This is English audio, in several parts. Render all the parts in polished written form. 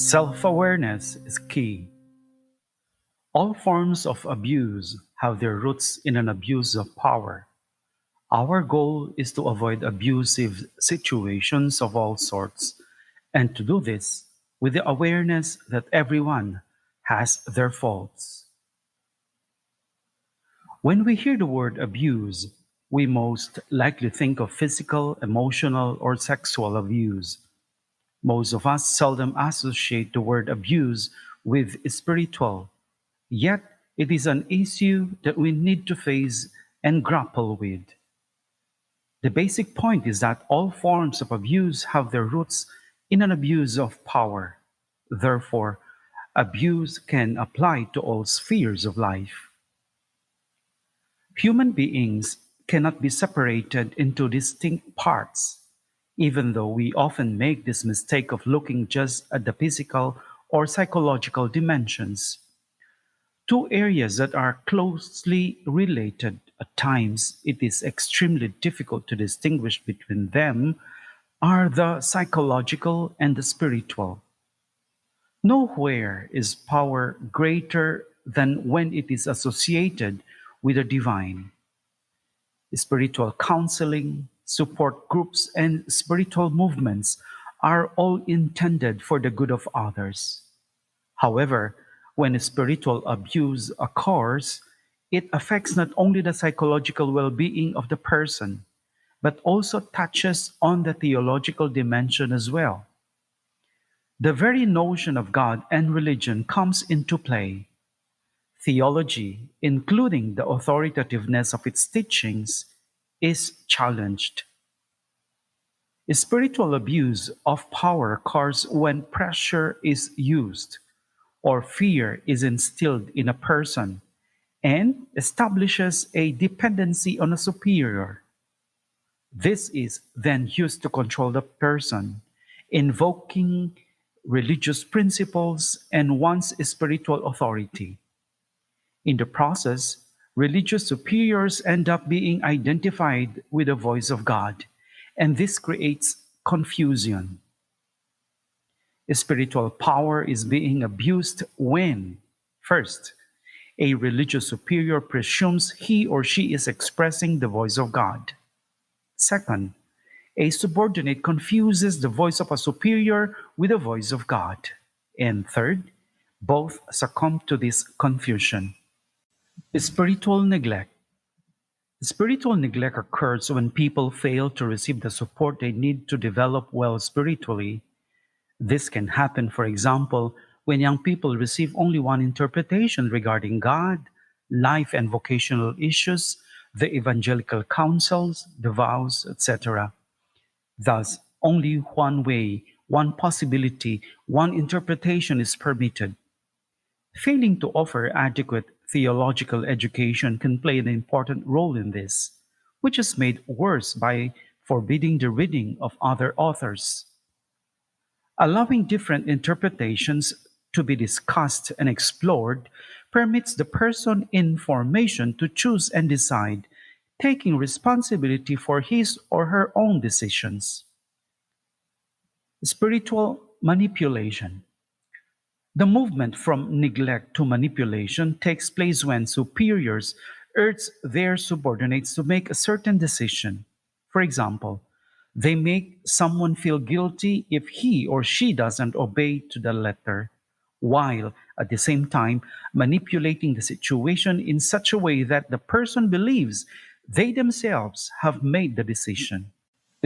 Self-awareness is key. All forms of abuse have their roots in an abuse of power. Our goal is to avoid abusive situations of all sorts, and to do this with the awareness that everyone has their faults. When we hear the word abuse, we most likely think of physical, emotional, or sexual abuse. Most of us seldom associate the word abuse with spiritual, yet it is an issue that we need to face and grapple with. The basic point is that all forms of abuse have their roots in an abuse of power. Therefore, abuse can apply to all spheres of life. Human beings cannot be separated into distinct parts, even though we often make this mistake of looking just at the physical or psychological dimensions. Two areas that are closely related, at times it is extremely difficult to distinguish between them, are the psychological and the spiritual. Nowhere is power greater than when it is associated with the divine. Spiritual counseling, support groups, and spiritual movements are all intended for the good of others. However, when spiritual abuse occurs, it affects not only the psychological well being of the person, but also touches on the theological dimension as well. The very notion of God and religion comes into play. Theology, including the authoritativeness of its teachings, is challenged. Spiritual abuse of power occurs when pressure is used or fear is instilled in a person and establishes a dependency on a superior. This is then used to control the person, invoking religious principles and one's spiritual authority. In the process, religious superiors end up being identified with the voice of God, and this creates confusion. Spiritual power is being abused when, first, a religious superior presumes he or she is expressing the voice of God. Second, a subordinate confuses the voice of a superior with the voice of God. And third, both succumb to this confusion. Spiritual neglect. Spiritual neglect occurs when people fail to receive the support they need to develop well spiritually. This can happen, for example, when young people receive only one interpretation regarding God, life and vocational issues, the evangelical counsels, the vows, etc. Thus, only one way, one possibility, one interpretation is permitted. Failing to offer adequate theological education can play an important role in this, which is made worse by forbidding the reading of other authors. Allowing different interpretations to be discussed and explored permits the person in formation to choose and decide, taking responsibility for his or her own decisions. Spiritual manipulation. The movement from neglect to manipulation takes place when superiors urge their subordinates to make a certain decision. For example, they make someone feel guilty if he or she doesn't obey to the letter, while at the same time manipulating the situation in such a way that the person believes they themselves have made the decision.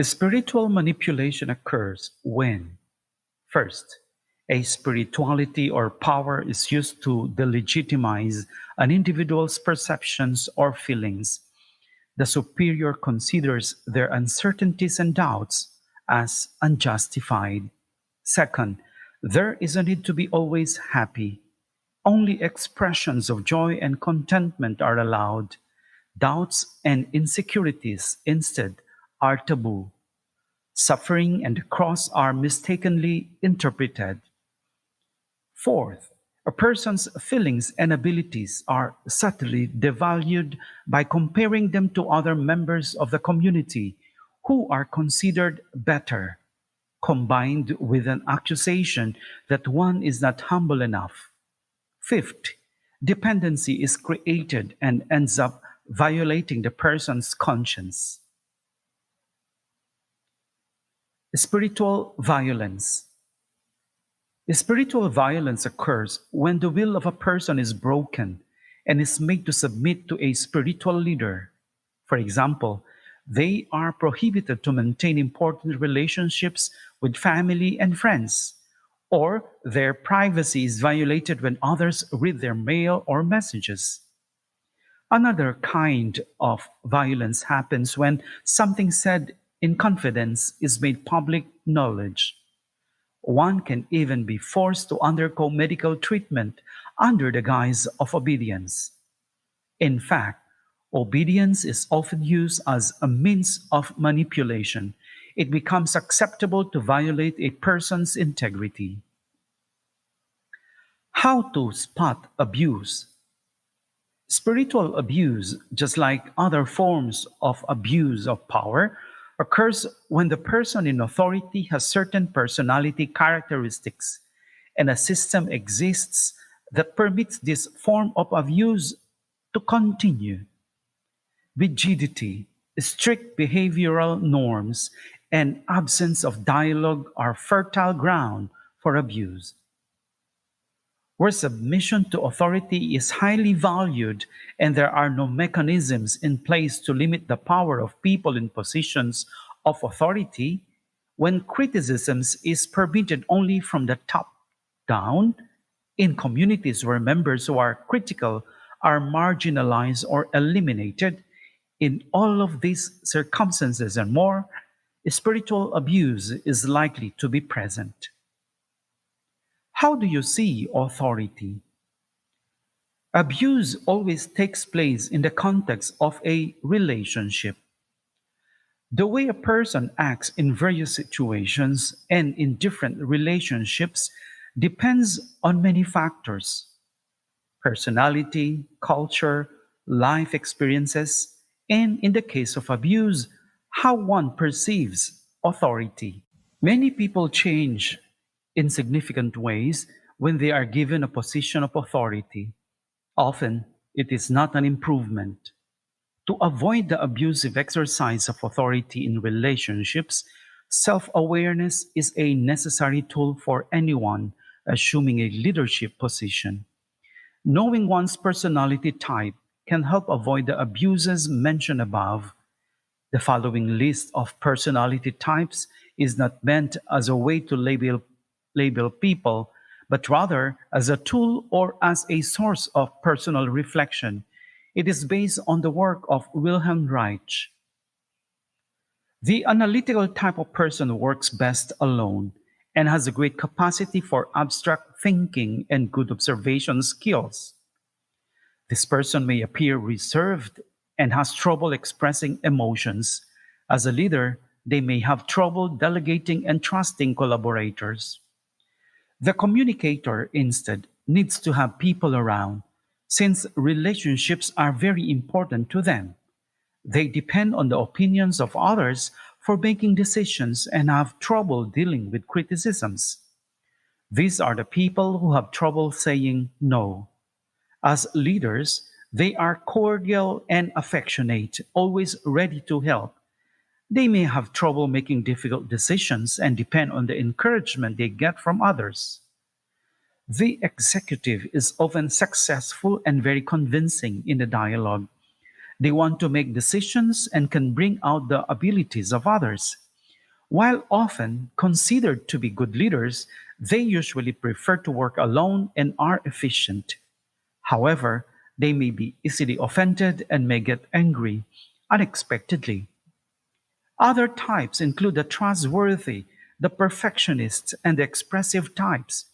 Spiritual manipulation occurs when, first, a spirituality or power is used to delegitimize an individual's perceptions or feelings. The superior considers their uncertainties and doubts as unjustified. Second, there is a need to be always happy. Only expressions of joy and contentment are allowed. Doubts and insecurities, instead, are taboo. Suffering and the cross are mistakenly interpreted. Fourth, a person's feelings and abilities are subtly devalued by comparing them to other members of the community who are considered better. combined with an accusation that one is not humble enough. Fifth, dependency is created and ends up violating the person's conscience. Spiritual violence. Spiritual violence occurs when the will of a person is broken and is made to submit to a spiritual leader. For example, they are prohibited to maintain important relationships with family and friends, or their privacy is violated when others read their mail or messages. Another kind of violence happens when something said in confidence is made public knowledge. One can even be forced to undergo medical treatment under the guise of obedience. In fact, obedience is often used as a means of manipulation. It becomes acceptable to violate a person's integrity. How to spot abuse? Spiritual abuse, just like other forms of abuse of power, occurs when the person in authority has certain personality characteristics and a system exists that permits this form of abuse to continue. Rigidity, strict behavioral norms, and absence of dialogue are fertile ground for abuse. Where submission to authority is highly valued and there are no mechanisms in place to limit the power of people in positions of authority, when criticisms is permitted only from the top down, in communities where members who are critical are marginalized or eliminated, in all of these circumstances and more, spiritual abuse is likely to be present. How do you see authority? Abuse always takes place in the context of a relationship. The way a person acts in various situations and in different relationships depends on many factors: personality, culture, life experiences, and in the case of abuse, how one perceives authority. Many people change in significant ways when they are given a position of authority. Often, it is not an improvement. To avoid the abusive exercise of authority in relationships, self awareness is a necessary tool for anyone assuming a leadership position. Knowing one's personality type can help avoid the abuses mentioned above. The following list of personality types is not meant as a way to label people, but rather as a tool or as a source of personal reflection. It is based on the work of Wilhelm Reich. The analytical type of person works best alone and has a great capacity for abstract thinking and good observation skills. This person may appear reserved and has trouble expressing emotions. As a leader, they may have trouble delegating and trusting collaborators. The communicator, instead, needs to have people around, since relationships are very important to them. They depend on the opinions of others for making decisions and have trouble dealing with criticisms. These are the people who have trouble saying no. As leaders, they are cordial and affectionate, always ready to help. They may have trouble making difficult decisions and depend on the encouragement they get from others. The executive is often successful and very convincing in the dialogue. They want to make decisions and can bring out the abilities of others. While often considered to be good leaders, they usually prefer to work alone and are efficient. However, they may be easily offended and may get angry unexpectedly. Other types include the trustworthy, the perfectionists, and the expressive types.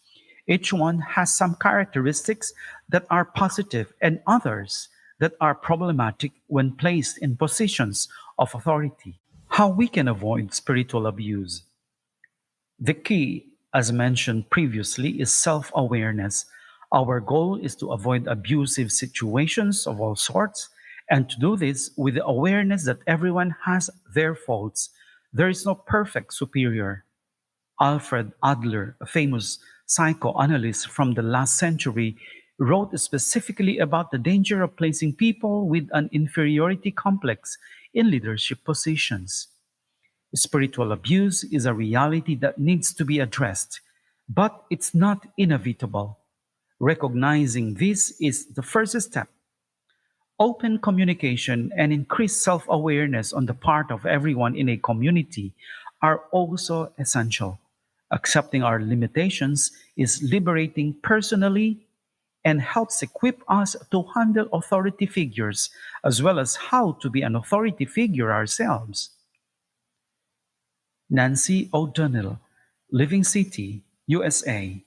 Each one has some characteristics that are positive and others that are problematic when placed in positions of authority. How we can avoid spiritual abuse. The key, as mentioned previously, is self awareness. Our goal is to avoid abusive situations of all sorts, and to do this with the awareness that everyone has their faults. There is no perfect superior. Alfred Adler, a famous psychoanalyst from the last century, wrote specifically about the danger of placing people with an inferiority complex in leadership positions. Spiritual abuse is a reality that needs to be addressed, but it's not inevitable. Recognizing this is the first step. Open communication and increased self awareness on the part of everyone in a community are also essential. Accepting our limitations is liberating personally and helps equip us to handle authority figures as well as how to be an authority figure ourselves. Nancy O'Donnell, Living City, USA.